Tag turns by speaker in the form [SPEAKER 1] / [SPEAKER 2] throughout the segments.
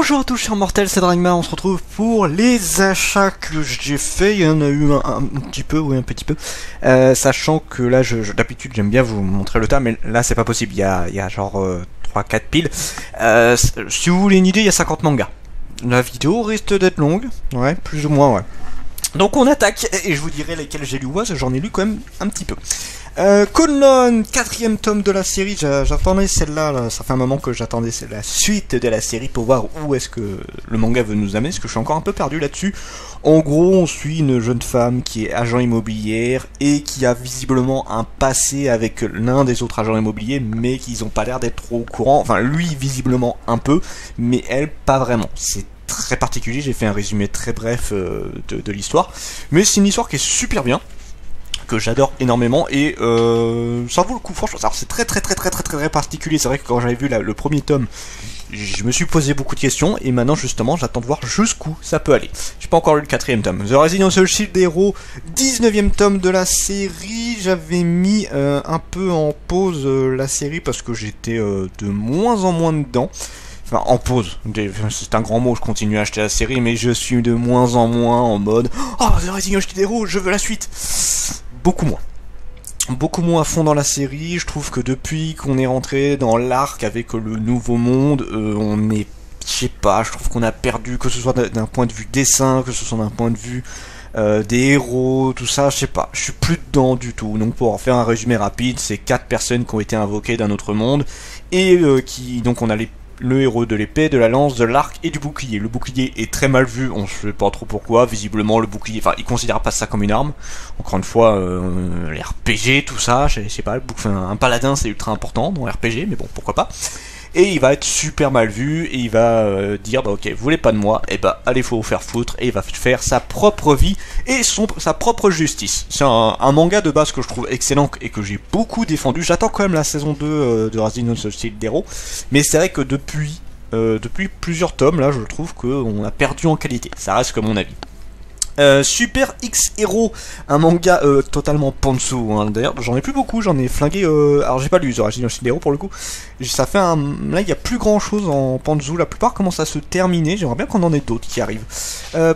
[SPEAKER 1] Bonjour à tous chers mortels, c'est Dragma, on se retrouve pour les achats que j'ai fait, il y en a eu un petit peu, oui un petit peu, sachant que là, d'habitude j'aime bien vous montrer le tas, mais là c'est pas possible, il y a genre 3-4 piles. Si vous voulez une idée, il y a 50 mangas. La vidéo risque d'être longue, ouais, plus ou moins, ouais. Donc on attaque, et je vous dirai lesquels j'ai lu, ouais, j'en ai lu quand même un petit peu. Kunlun, 4ème tome de la série, j'attendais celle-là, là, ça fait un moment que j'attendais la suite de la série pour voir où est-ce que le manga veut nous amener, parce que je suis encore un peu perdu là-dessus. En gros, on suit une jeune femme qui est agent immobilière et qui a visiblement un passé avec l'un des autres agents immobiliers, mais qu'ils n'ont pas l'air d'être trop au courant, enfin lui visiblement un peu, mais elle pas vraiment. C'est très particulier, j'ai fait un résumé très bref de l'histoire, mais c'est une histoire qui est super bien, que j'adore énormément, et ça vaut le coup franchement. Alors c'est très particulier, c'est vrai que quand j'avais vu le premier tome, je me suis posé beaucoup de questions, et maintenant justement j'attends de voir jusqu'où ça peut aller. J'ai pas encore lu le 4ème tome. The Residential Shield Hero, 19ème tome de la série. J'avais mis un peu en pause la série parce que j'étais de moins en moins dedans. Enfin, en pause, c'est un grand mot, je continue à acheter la série, mais je suis de moins en moins en mode « Oh, The Residential Shield Hero, je veux la suite !» Beaucoup moins à fond dans la série. Je trouve que depuis qu'on est rentré dans l'arc avec le nouveau monde, on est, je sais pas, je trouve qu'on a perdu, que ce soit d'un point de vue dessin, que ce soit d'un point de vue des héros, tout ça, je sais pas, je suis plus dedans du tout. Donc pour en faire un résumé rapide, c'est 4 personnes qui ont été invoquées d'un autre monde, et donc on a le héros de l'épée, de la lance, de l'arc et du bouclier. Le bouclier est très mal vu, on sait pas trop pourquoi, visiblement le bouclier, enfin il considère pas ça comme une arme. Encore une fois, les RPG, tout ça, je sais pas, un paladin c'est ultra important dans RPG, mais bon, pourquoi pas. Et il va être super mal vu, et il va dire, bah ok, vous voulez pas de moi, et bah allez, faut vous faire foutre, et il va faire sa propre vie, et sa propre justice. C'est un manga de base que je trouve excellent, et que j'ai beaucoup défendu. J'attends quand même la saison 2 de Residential Shield Hero, mais c'est vrai que depuis plusieurs tomes, là, je trouve qu'on a perdu en qualité. Ça reste que mon avis. Super X Hero, un manga totalement pantsu, hein. D'ailleurs j'en ai plus beaucoup, j'en ai flingué, alors j'ai pas lu The Residential Shield Hero pour le coup, ça fait là il y a plus grand chose en pantsu, la plupart commencent à se terminer, j'aimerais bien qu'on en ait d'autres qui arrivent.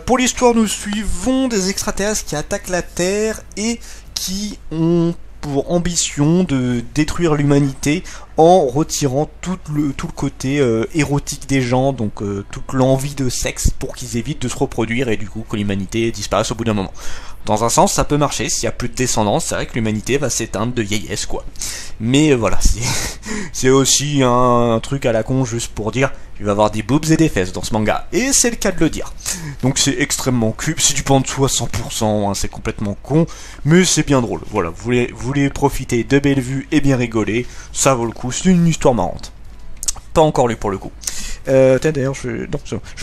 [SPEAKER 1] Pour l'histoire, nous suivons des extraterrestres qui attaquent la Terre et qui ont pour ambition de détruire l'humanité en retirant tout le côté érotique des gens, donc toute l'envie de sexe, pour qu'ils évitent de se reproduire et du coup que l'humanité disparaisse au bout d'un moment. Dans un sens, ça peut marcher, s'il n'y a plus de descendance, c'est vrai que l'humanité va s'éteindre de vieillesse, quoi. Mais voilà, c'est aussi un truc à la con, juste pour dire, il va y avoir des boobs et des fesses dans ce manga, et c'est le cas de le dire. Donc c'est extrêmement cube, c'est du pantsu à 100%, hein, c'est complètement con, mais c'est bien drôle. Voilà, vous voulez profiter de belles vues et bien rigoler, ça vaut le coup, c'est une histoire marrante. Pas encore lu pour le coup. D'ailleurs, je vais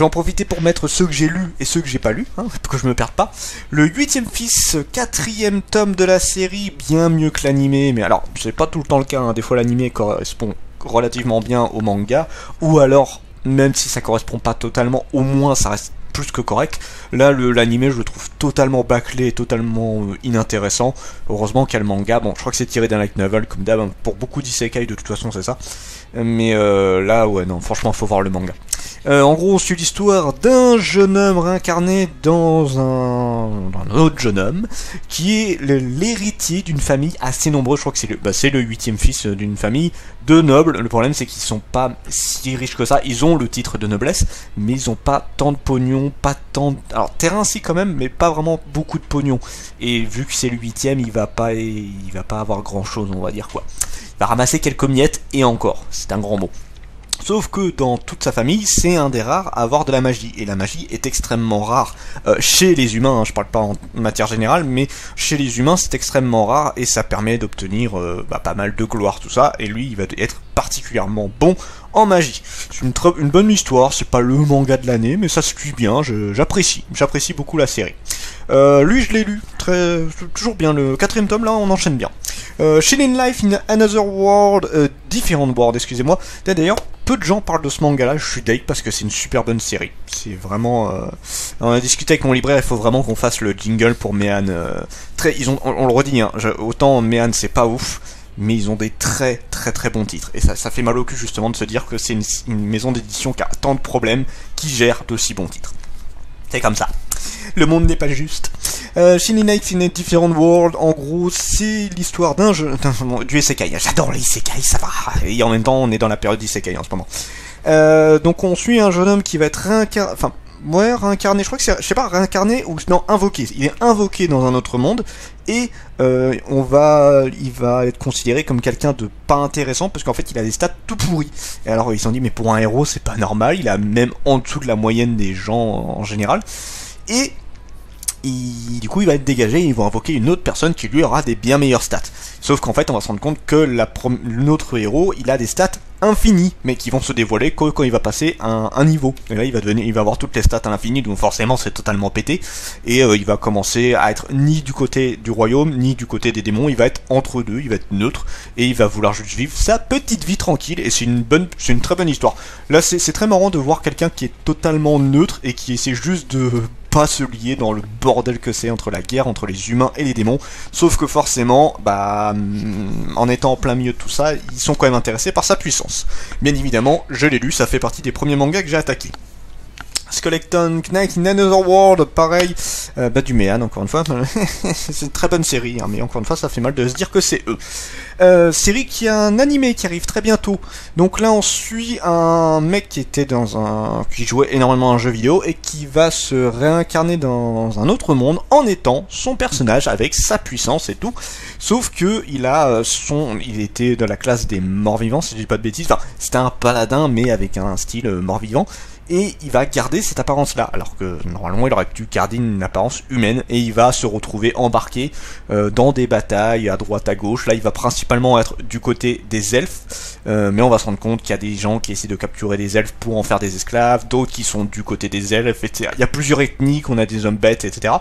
[SPEAKER 1] en profiter pour mettre ceux que j'ai lus et ceux que j'ai pas lus, hein, pour que je me perde pas. Le 8ème fils, 4ème tome de la série, bien mieux que l'animé, mais alors, c'est pas tout le temps le cas, hein, des fois l'animé correspond relativement bien au manga, ou alors, même si ça correspond pas totalement, au moins ça reste plus que correct. Là, l'animé, je le trouve totalement bâclé et totalement inintéressant. Heureusement qu'il y a le manga. Bon, je crois que c'est tiré d'un light novel, comme d'hab. Pour beaucoup d'isekai, de toute façon, c'est ça. Mais là, ouais, non, franchement, faut voir le manga. En gros, on suit l'histoire d'un jeune homme réincarné dans un autre jeune homme, qui est l'héritier d'une famille assez nombreuse. Je crois que c'est le 8ème fils d'une famille de nobles. Le problème, c'est qu'ils sont pas si riches que ça. Ils ont le titre de noblesse, mais ils ont pas tant de pognon, pas tant de... Alors, terrain, si, quand même, mais pas vraiment beaucoup de pognon. Et vu que c'est le 8ème, il va pas avoir grand-chose, on va dire, quoi. Il va ramasser quelques miettes, et encore, c'est un grand mot. Sauf que dans toute sa famille, c'est un des rares à avoir de la magie. Et la magie est extrêmement rare chez les humains, hein, je parle pas en matière générale, mais chez les humains c'est extrêmement rare, et ça permet d'obtenir pas mal de gloire, tout ça. Et lui, il va être particulièrement bon en magie. C'est une bonne histoire, c'est pas le manga de l'année, mais ça se suit bien, j'apprécie beaucoup la série. Lui, je l'ai lu, toujours bien, le 4ème tome, là, on enchaîne bien. Chilling Life in Another World, Different World, excusez-moi. D'ailleurs, peu de gens parlent de ce manga-là, je suis deg parce que c'est une super bonne série. C'est vraiment... On a discuté avec mon libraire, il faut vraiment qu'on fasse le jingle pour Méan. On le redit, hein, autant Méan c'est pas ouf, mais ils ont des très bons titres. Et ça fait mal au cul justement de se dire que c'est une maison d'édition qui a tant de problèmes, qui gère d'aussi bons titres. C'est comme ça. Le monde n'est pas juste. Shining Knights in a Different World, en gros, c'est l'histoire d'un jeu... du isekai. J'adore les isekai, ça va. Et en même temps, on est dans la période d'isekai en ce moment. Donc on suit un jeune homme qui va être réincarné... Enfin, ouais, réincarné, je crois que c'est... Je sais pas, réincarné ou... Non, invoqué. Il est invoqué dans un autre monde. Et il va être considéré comme quelqu'un de pas intéressant parce qu'en fait il a des stats tout pourris. Et alors ils se sont dit mais pour un héros c'est pas normal, il a même en dessous de la moyenne des gens en général. Et du coup il va être dégagé et ils vont invoquer une autre personne qui lui aura des bien meilleures stats. Sauf qu'en fait on va se rendre compte que notre héros il a des stats infinies mais qui vont se dévoiler quand il va passer un niveau. Et là il va avoir toutes les stats à l'infini, donc forcément c'est totalement pété. Et il va commencer à être ni du côté du royaume ni du côté des démons, il va être entre deux, il va être neutre et il va vouloir juste vivre sa petite vie tranquille. Et c'est une très bonne histoire. Là c'est très marrant de voir quelqu'un qui est totalement neutre et qui essaie juste de pas se lier dans le bordel que c'est entre la guerre, entre les humains et les démons. Sauf que forcément, en étant en plein milieu de tout ça, ils sont quand même intéressés par sa puissance. Bien évidemment, je l'ai lu, ça fait partie des premiers mangas que j'ai attaqués. Skeleton Knight in Another World, pareil, du Méan, encore une fois, c'est une très bonne série, hein, mais encore une fois, ça fait mal de se dire que c'est eux. Série qui a un animé qui arrive très bientôt, donc là on suit un mec qui jouait énormément à un jeu vidéo, et qui va se réincarner dans un autre monde, en étant son personnage, avec sa puissance et tout, sauf que il était dans la classe des morts-vivants, si je dis pas de bêtises, enfin, c'était un paladin, mais avec un style mort-vivant, et il va garder cette apparence-là, alors que normalement il aurait pu garder une apparence humaine, et il va se retrouver embarqué dans des batailles à droite à gauche. Là il va principalement être du côté des elfes, mais on va se rendre compte qu'il y a des gens qui essaient de capturer des elfes pour en faire des esclaves, d'autres qui sont du côté des elfes, etc. Il y a plusieurs ethnies, on a des hommes bêtes, etc.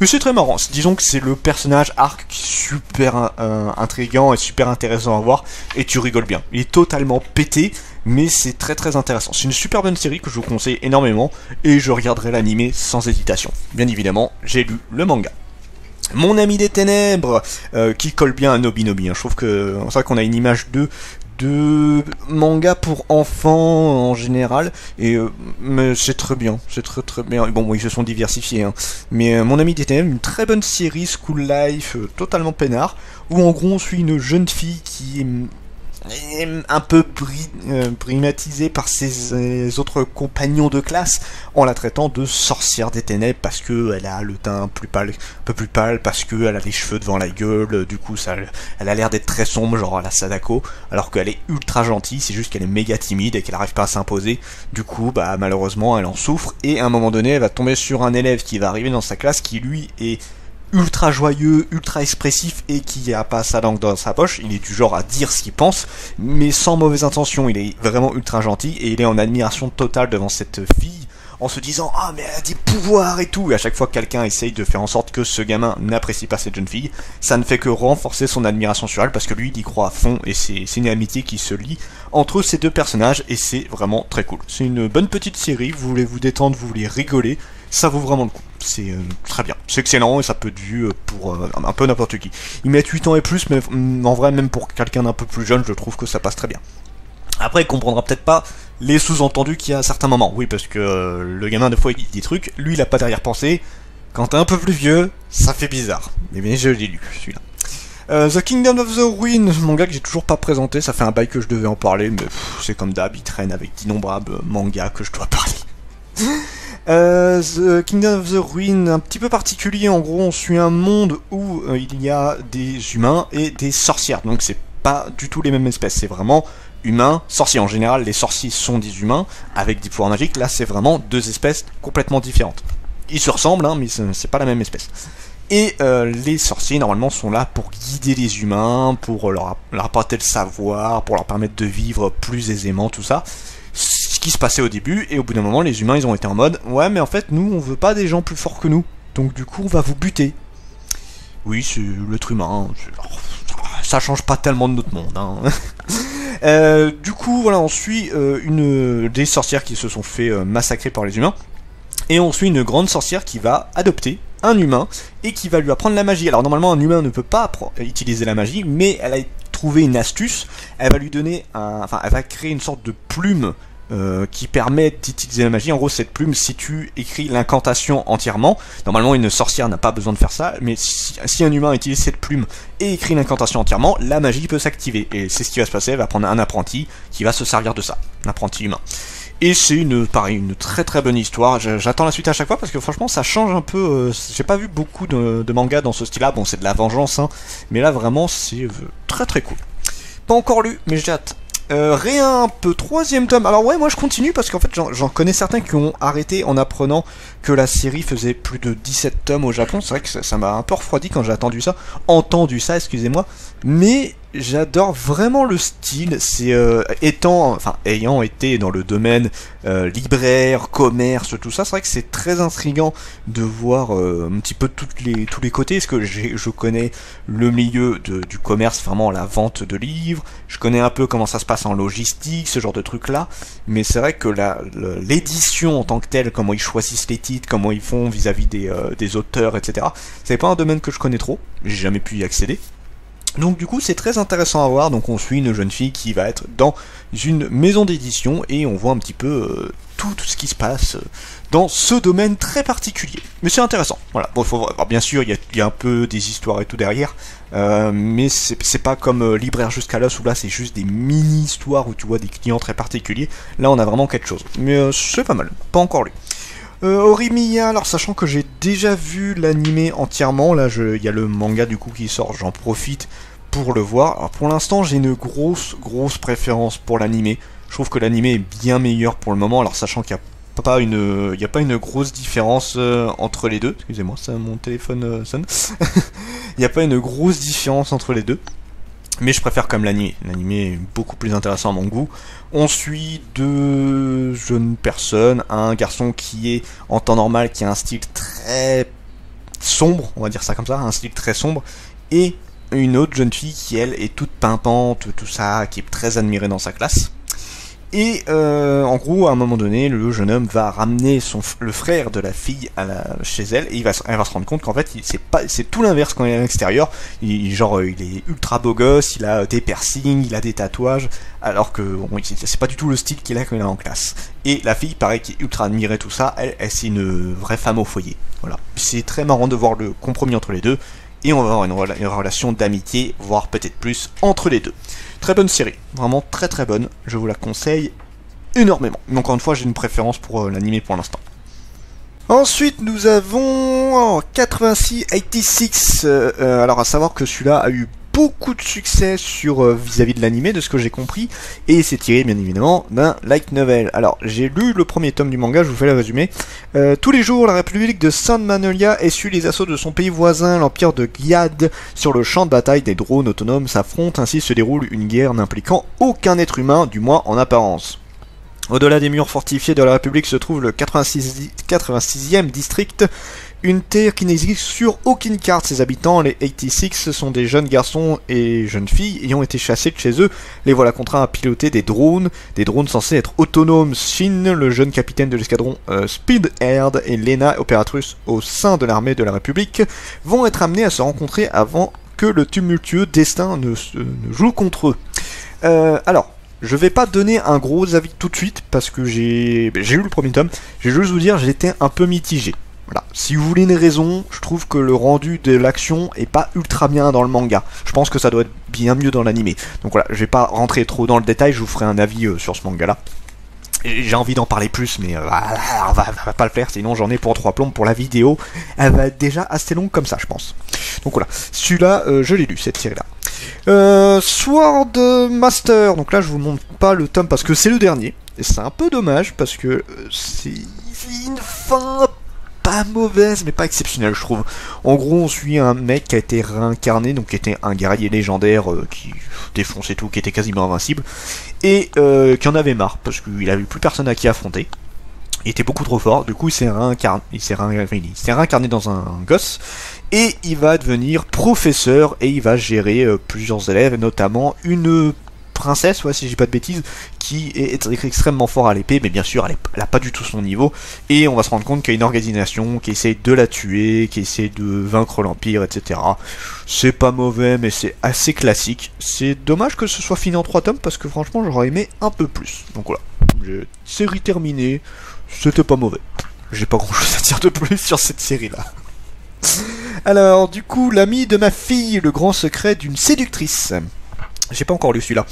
[SPEAKER 1] Mais c'est très marrant, disons que c'est le personnage arc qui est super intriguant et super intéressant à voir, et tu rigoles bien. Il est totalement pété, mais c'est très intéressant. C'est une super bonne série que je vous conseille énormément, et je regarderai l'animé sans hésitation. Bien évidemment, j'ai lu le manga. Mon ami des ténèbres, qui colle bien à Nobi Nobi, hein. Je trouve que c'est vrai qu'on a une image de manga pour enfants en général, et mais c'est très bien, c'est très bien. Bon, ils se sont diversifiés, hein. Mais Mon ami des ténèbres, une très bonne série school life, totalement peinard, où en gros on suit une jeune fille qui est un peu primatisée par ses autres compagnons de classe, en la traitant de sorcière des ténèbres parce que elle a le teint un peu plus pâle, parce que elle a les cheveux devant la gueule, du coup elle a l'air d'être très sombre, genre à la Sadako, alors qu'elle est ultra gentille, c'est juste qu'elle est méga timide et qu'elle arrive pas à s'imposer. Du coup malheureusement elle en souffre, et à un moment donné elle va tomber sur un élève qui va arriver dans sa classe qui lui est ultra joyeux, ultra expressif, et qui a pas sa langue dans sa poche. Il est du genre à dire ce qu'il pense, mais sans mauvaise intention. Il est vraiment ultra gentil, et il est en admiration totale devant cette fille, en se disant « Ah, mais elle a des pouvoirs et tout !» Et à chaque fois que quelqu'un essaye de faire en sorte que ce gamin n'apprécie pas cette jeune fille, ça ne fait que renforcer son admiration sur elle, parce que lui, il y croit à fond, et c'est une amitié qui se lie entre ces deux personnages, et c'est vraiment très cool. C'est une bonne petite série, vous voulez vous détendre, vous voulez rigoler, ça vaut vraiment le coup. C'est très bien, c'est excellent, et ça peut être vu pour un peu n'importe qui. Ils mettent 8 ans et plus, mais en vrai, même pour quelqu'un d'un peu plus jeune, je trouve que ça passe très bien. Après, il comprendra peut-être pas les sous-entendus qu'il y a à certains moments. Oui, parce que le gamin, des fois, il dit des trucs, lui, il a pas d'arrière-pensée. Quand t'es un peu plus vieux, ça fait bizarre. Mais bien, je l'ai lu, celui-là. The Kingdom of the Ruin, manga que j'ai toujours pas présenté, ça fait un bail que je devais en parler, mais c'est comme d'hab, il traîne avec d'innombrables mangas que je dois parler. The Kingdom of the Ruin, un petit peu particulier, en gros, on suit un monde où il y a des humains et des sorcières, donc c'est pas du tout les mêmes espèces, c'est vraiment humains, sorciers. En général, les sorciers sont des humains avec des pouvoirs magiques, là c'est vraiment deux espèces complètement différentes. Ils se ressemblent, hein, mais c'est pas la même espèce. Et les sorciers, normalement, sont là pour guider les humains, pour leur apporter le savoir, pour leur permettre de vivre plus aisément, tout ça. Ce qui se passait au début, et au bout d'un moment, les humains, ils ont été en mode « Ouais, mais en fait, nous, on veut pas des gens plus forts que nous, donc du coup, on va vous buter. » Oui, c'est l'être humain, ça change pas tellement de notre monde, hein. Du coup, voilà, on suit des sorcières qui se sont fait massacrer par les humains, et on suit une grande sorcière qui va adopter un humain et qui va lui apprendre la magie. Alors normalement un humain ne peut pas utiliser la magie, mais elle a trouvé une astuce. Elle va lui donner elle va créer une sorte de plume qui permet d'utiliser la magie. En gros, cette plume, si tu écris l'incantation entièrement, normalement une sorcière n'a pas besoin de faire ça, mais si un humain utilise cette plume et écrit l'incantation entièrement, la magie peut s'activer. Et c'est ce qui va se passer. Elle va prendre un apprenti qui va se servir de ça, un apprenti humain. Et c'est une très très bonne histoire. J'attends la suite à chaque fois parce que franchement ça change un peu. J'ai pas vu beaucoup de mangas dans ce style-là. Bon, c'est de la vengeance, hein, mais là vraiment c'est très très cool. Pas encore lu, mais j'ai hâte. Rien un peu, 3e tome. Alors ouais, moi je continue parce qu'en fait j'en connais certains qui ont arrêté en apprenant que la série faisait plus de 17 tomes au Japon. C'est vrai que ça m'a un peu refroidi quand j'ai entendu ça, excusez-moi. Mais j'adore vraiment le style. C'est ayant été dans le domaine libraire, commerce, tout ça, c'est vrai que c'est très intriguant de voir un petit peu tous les côtés. Parce que je connais le milieu du commerce, vraiment la vente de livres. Je connais un peu comment ça se passe en logistique, ce genre de trucs là. Mais c'est vrai que l'édition en tant que telle, comment ils choisissent les titres, comment ils font vis-à-vis des auteurs, etc. C'est pas un domaine que je connais trop. J'ai jamais pu y accéder. Donc du coup c'est très intéressant à voir. Donc on suit une jeune fille qui va être dans une maison d'édition et on voit un petit peu tout ce qui se passe dans ce domaine très particulier. Mais c'est intéressant. Voilà. Bon, bien sûr il y a un peu des histoires et tout derrière, mais c'est pas comme Libraire jusqu'à l'os où là c'est juste des mini-histoires où tu vois des clients très particuliers. Là on a vraiment quelque chose. Mais c'est pas mal. Pas encore lu. Horimiya, alors sachant que j'ai déjà vu l'animé entièrement, là il y a le manga du coup qui sort, j'en profite pour le voir. Alors pour l'instant j'ai une grosse préférence pour l'animé. Je trouve que l'animé est bien meilleur pour le moment, alors sachant qu'il n'y a pas une grosse différence entre les deux. Excusez-moi, mon téléphone sonne. Il n'y a pas une grosse différence entre les deux. Mais je préfère comme l'animé. L'animé est beaucoup plus intéressant à mon goût. On suit 2 jeunes personnes, un garçon qui est en temps normal, qui a un style très sombre, on va dire ça comme ça, un style très sombre, et une autre jeune fille qui elle est toute pimpante, tout ça, qui est très admirée dans sa classe. Et en gros, à un moment donné, le jeune homme va ramener le frère de la fille chez elle, et elle va se rendre compte qu'en fait, c'est tout l'inverse quand il est à l'extérieur. Il est ultra beau gosse, il a des piercings, il a des tatouages, alors que c'est pas du tout le style qu'il a quand il est en classe. Et la fille, pareil, qui est ultra admirée, tout ça, elle c'est une vraie femme au foyer. Voilà. C'est très marrant de voir le compromis entre les deux, et on va avoir une relation d'amitié, voire peut-être plus, entre les deux. Très bonne série, vraiment très très bonne, je vous la conseille énormément. Mais encore une fois, j'ai une préférence pour l'animé pour l'instant. Ensuite, nous avons 86. Alors à savoir que celui-là a eu beaucoup de succès vis-à-vis de l'animé, de ce que j'ai compris, et c'est tiré bien évidemment d'un light novel. Alors j'ai lu le premier tome du manga, je vous fais le résumé. Tous les jours, la République de San Manolia essuie les assauts de son pays voisin, l'empire de Giad. Sur le champ de bataille, des drones autonomes s'affrontent, ainsi se déroule une guerre n'impliquant aucun être humain, du moins en apparence. Au-delà des murs fortifiés de la République se trouve le 86e district, une terre qui n'existe sur aucune carte. Ses habitants, les 86, sont des jeunes garçons et jeunes filles ayant été chassés de chez eux. Les voilà contraints à piloter des drones censés être autonomes. Shin, le jeune capitaine de l'escadron Speedhead, et Lena, opératrice au sein de l'armée de la République, vont être amenés à se rencontrer avant que le tumultueux destin ne joue contre eux. Alors, je vais pas donner un gros avis tout de suite, parce que j'ai lu le premier tome, je vais juste vous dire, j'étais un peu mitigé. Voilà. Si vous voulez une raison, je trouve que le rendu de l'action est pas ultra bien dans le manga. Je pense que ça doit être bien mieux dans l'animé. Donc voilà, je vais pas rentrer trop dans le détail, je vous ferai un avis sur ce manga-là. J'ai envie d'en parler plus, mais voilà, on va pas le faire, sinon j'en ai pour 3 plombs pour la vidéo. Elle va être déjà assez longue comme ça, je pense. Donc voilà, celui-là, je l'ai lu, cette série-là. Sword Master, donc là je vous montre pas le tome parce que c'est le dernier. Et c'est un peu dommage, parce que c'est une fin pas mauvaise, mais pas exceptionnelle, je trouve. En gros, on suit un mec qui a été réincarné, donc qui était un guerrier légendaire qui défonçait tout, qui était quasiment invincible, et qui en avait marre, parce qu'il avait plus personne à qui affronter. Il était beaucoup trop fort, du coup il s'est réincarné dans un gosse, et il va devenir professeur, et il va gérer plusieurs élèves, notamment une princesse, ouais, si je dis pas de bêtises, qui est extrêmement fort à l'épée, mais bien sûr, elle a pas du tout son niveau, et on va se rendre compte qu'il y a une organisation qui essaye de la tuer, qui essaye de vaincre l'Empire, etc. C'est pas mauvais, mais c'est assez classique. C'est dommage que ce soit fini en 3 tomes, parce que franchement, j'aurais aimé un peu plus. Donc voilà, série terminée, c'était pas mauvais. J'ai pas grand chose à dire de plus sur cette série-là. Alors, du coup, l'ami de ma fille, le grand secret d'une séductrice. J'ai pas encore lu celui-là.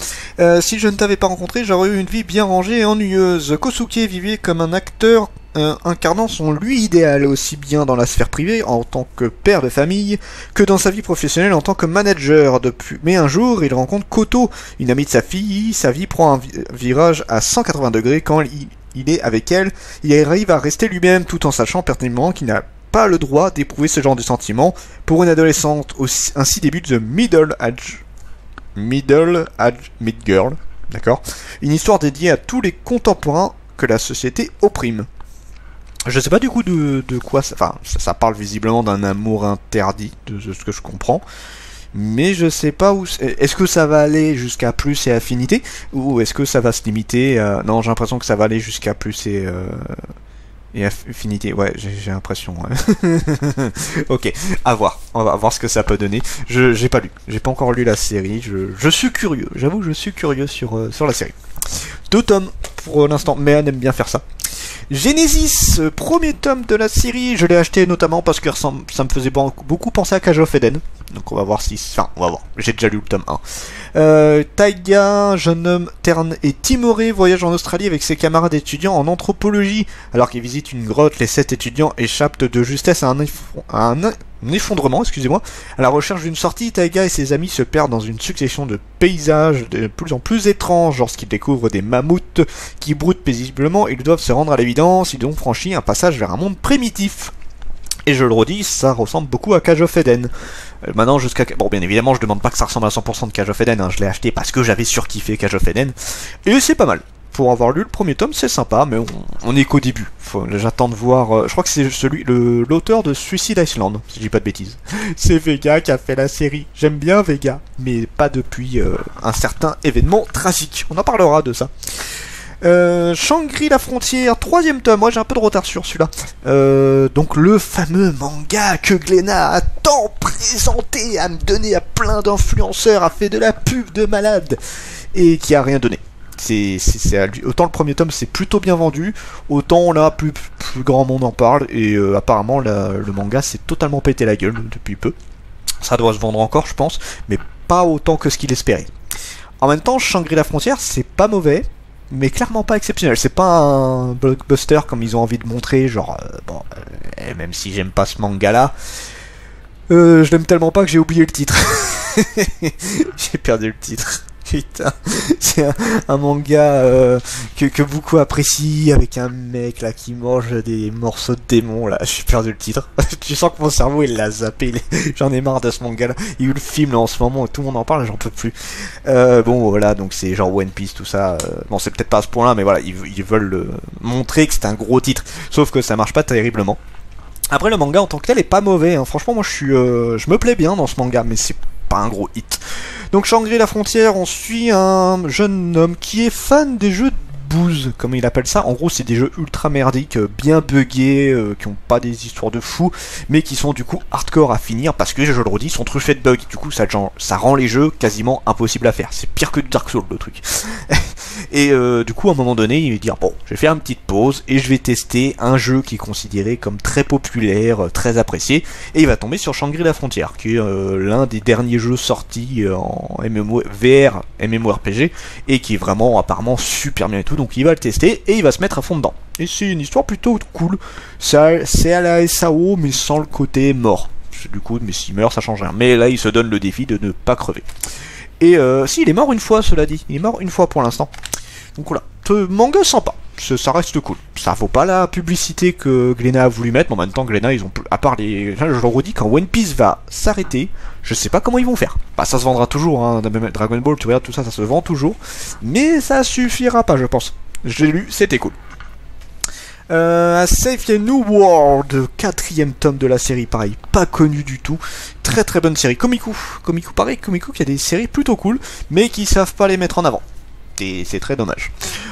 [SPEAKER 1] Si je ne t'avais pas rencontré, j'aurais eu une vie bien rangée et ennuyeuse. Kosuke vivait comme un acteur incarnant son lui idéal, aussi bien dans la sphère privée, en tant que père de famille, que dans sa vie professionnelle en tant que manager. Mais un jour, il rencontre Koto, une amie de sa fille. Sa vie prend un virage à 180 degrés quand il est avec elle. Il arrive à rester lui-même tout en sachant pertinemment qu'il n'a pas le droit d'éprouver ce genre de sentiments. Pour une adolescente, ainsi débute The Middle Girl, d'accord. Une histoire dédiée à tous les contemporains que la société opprime. Je sais pas du coup de quoi ça... Enfin, ça parle visiblement d'un amour interdit, de ce que je comprends. Mais je sais pas où... Est-ce que ça va aller jusqu'à plus et affinité, ou est-ce que ça va se limiter à... Non, j'ai l'impression que ça va aller jusqu'à plus et affinité, ouais, j'ai l'impression. Ouais. Ok, à voir. On va voir ce que ça peut donner. J'ai pas lu. J'ai pas encore lu la série. Je suis curieux. J'avoue, je suis curieux sur la série. 2 tomes pour l'instant, mais elle aime bien faire ça. Genesis, premier tome de la série, je l'ai acheté notamment parce que ça me faisait beaucoup penser à Cage of Eden. Donc on va voir si... Enfin, on va voir. J'ai déjà lu le tome 1. Taiga, jeune homme terne et timoré, voyage en Australie avec ses camarades étudiants en anthropologie. Alors qu'il visite une grotte, les 7 étudiants échappent de justesse à un effondrement, excusez-moi. À la recherche d'une sortie, Taiga et ses amis se perdent dans une succession de paysages de plus en plus étranges. Lorsqu'ils découvrent des mammouths qui broutent paisiblement, ils doivent se rendre à l'évidence. Ils ont franchi un passage vers un monde primitif. Et je le redis, ça ressemble beaucoup à Cage of Eden. Maintenant, jusqu'à... Bon, bien évidemment, je demande pas que ça ressemble à 100% de Cage of Eden, hein. Je l'ai acheté parce que j'avais surkiffé Cage of Eden. Et c'est pas mal. Pour avoir lu le premier tome, c'est sympa, mais on est qu'au début. J'attends de voir... je crois que c'est l'auteur de Suicide Island, si je dis pas de bêtises. C'est Vega qui a fait la série. J'aime bien Vega, mais pas depuis un certain événement tragique. On en parlera de ça. Shangri la frontière, 3ème tome. Moi j'ai un peu de retard sur celui-là. Donc le fameux manga que Glénat a tant présenté, a donné à plein d'influenceurs, a fait de la pub de malade et qui a rien donné. Autant le premier tome c'est plutôt bien vendu, autant là plus grand monde en parle et apparemment le manga s'est totalement pété la gueule depuis peu. Ça doit se vendre encore je pense, mais pas autant que ce qu'il espérait. En même temps Shangri la frontière c'est pas mauvais, mais clairement pas exceptionnel. C'est pas un blockbuster comme ils ont envie de montrer, genre même si j'aime pas ce manga là, je l'aime tellement pas que j'ai oublié le titre. J'ai perdu le titre. Putain, c'est un manga que beaucoup apprécient, avec un mec là qui mange des morceaux de démons là. J'ai perdu le titre. Tu sens que mon cerveau il l'a zappé. J'en ai marre de ce manga là. Il y a eu le film là en ce moment, tout le monde en parle, j'en peux plus. Bon voilà, donc c'est genre One Piece tout ça. Bon c'est peut-être pas à ce point là, mais voilà, ils veulent montrer que c'est un gros titre. Sauf que ça marche pas terriblement. Après le manga en tant que tel est pas mauvais. Hein. Franchement moi je me plais bien dans ce manga, mais c'est pas un gros hit. Donc Shangri la frontière, on suit un jeune homme qui est fan des jeux de bouse, comme il appelle ça. En gros c'est des jeux ultra merdiques, bien buggés, qui ont pas des histoires de fous, mais qui sont du coup hardcore à finir, parce que je le redis, sont truffés de bugs. Du coup ça rend les jeux quasiment impossibles à faire. C'est pire que du Dark Souls le truc. Et du coup à un moment donné il va dire bon, je vais faire une petite pause et je vais tester un jeu qui est considéré comme très populaire, très apprécié, et il va tomber sur Shangri la frontière, qui est l'un des derniers jeux sortis en VR MMORPG, et qui est vraiment apparemment super bien et tout, donc il va le tester et il va se mettre à fond dedans. Et c'est une histoire plutôt cool, c'est à la SAO mais sans le côté mort. Du coup, mais s'il meurt ça change rien, mais là il se donne le défi de ne pas crever. Et si, il est mort une fois, cela dit. Il est mort une fois pour l'instant. Donc voilà. Manga sympa. Ça reste cool. Ça vaut pas la publicité que Glénat a voulu mettre, mais en même temps, Glénat, ils ont... À part les... Je le redis, quand One Piece va s'arrêter, je sais pas comment ils vont faire. Bah, ça se vendra toujours, hein. Dragon Ball, tu regardes, tout ça, ça se vend toujours. Mais ça suffira pas, je pense. Je l'ai lu, c'était cool. Save the New World, quatrième tome de la série, pareil, pas connu du tout. Très très bonne série. Komiku pareil, Komiku qui a des séries plutôt cool, mais qui savent pas les mettre en avant. Et c'est très dommage.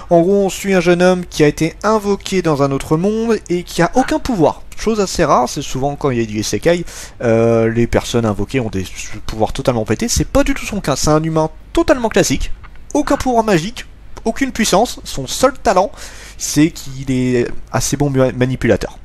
[SPEAKER 1] En gros, on suit un jeune homme qui a été invoqué dans un autre monde et qui a aucun pouvoir. Chose assez rare, c'est souvent quand il y a du isekai, les personnes invoquées ont des pouvoirs totalement pétés. C'est pas du tout son cas, c'est un humain totalement classique, aucun pouvoir magique, aucune puissance. Son seul talent, c'est qu'il est assez bon manipulateur.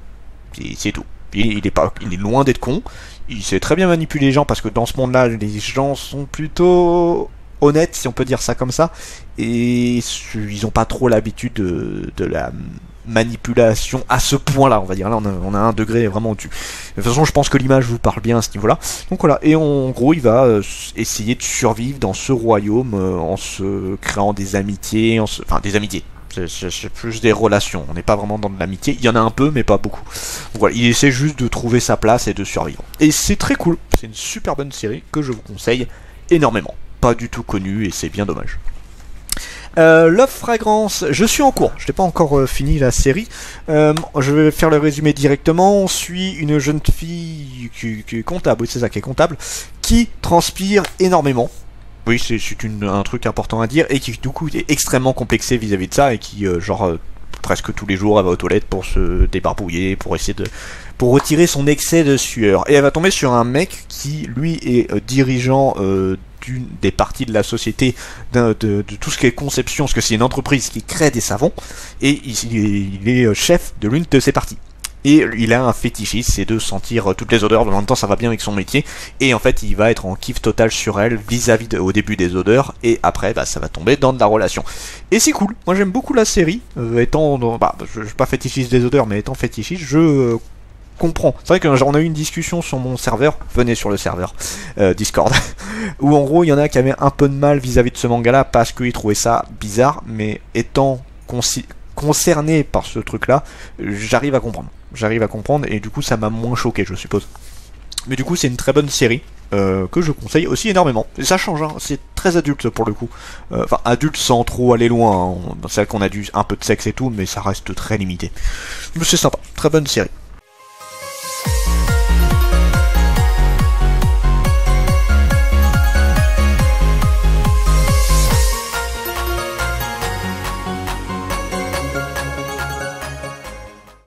[SPEAKER 1] C'est tout. Il est loin d'être con. Il sait très bien manipuler les gens parce que dans ce monde-là, les gens sont plutôt honnêtes, si on peut dire ça comme ça, et ils ont pas trop l'habitude de la manipulation à ce point-là, on va dire. Là, on a un degré vraiment au-dessus. De toute façon, je pense que l'image vous parle bien à ce niveau-là. Donc voilà, et en gros, il va essayer de survivre dans ce royaume en se créant des amitiés, enfin des amitiés. C'est plus des relations, on n'est pas vraiment dans de l'amitié, il y en a un peu mais pas beaucoup. Donc voilà, il essaie juste de trouver sa place et de survivre. Et c'est très cool, c'est une super bonne série que je vous conseille énormément. Pas du tout connue et c'est bien dommage. Love Fragrance, je suis en cours, je n'ai pas encore fini la série. Je vais faire le résumé directement. On suit une jeune fille qui est comptable, oui c'est ça, qui est comptable, qui transpire énormément. Oui, c'est un truc important à dire, et qui du coup est extrêmement complexé vis-à-vis de ça, et qui presque tous les jours elle va aux toilettes pour se débarbouiller, pour essayer pour retirer son excès de sueur. Et elle va tomber sur un mec qui lui est dirigeant d'une des parties de la société de tout ce qui est conception, parce que c'est une entreprise qui crée des savons, et il est chef de l'une de ces parties. Et il a un fétichisme, c'est de sentir toutes les odeurs, en même temps ça va bien avec son métier, et en fait il va être en kiff total sur elle vis-à-vis au début des odeurs, et après bah, ça va tomber dans de la relation. Et c'est cool, moi j'aime beaucoup la série, je suis pas fétichiste des odeurs, mais étant fétichiste, je comprends. C'est vrai qu'on a eu une discussion sur mon serveur, venez sur le serveur Discord, où en gros il y en a qui avaient un peu de mal vis-à-vis de ce manga là, parce qu'ils trouvaient ça bizarre, mais étant concerné par ce truc là, j'arrive à comprendre, et du coup ça m'a moins choqué je suppose. Mais du coup c'est une très bonne série que je conseille aussi énormément. Et ça change, hein, c'est très adulte pour le coup. Enfin adulte sans trop aller loin, hein. C'est vrai qu'on a un peu de sexe et tout, mais ça reste très limité. Mais c'est sympa, très bonne série.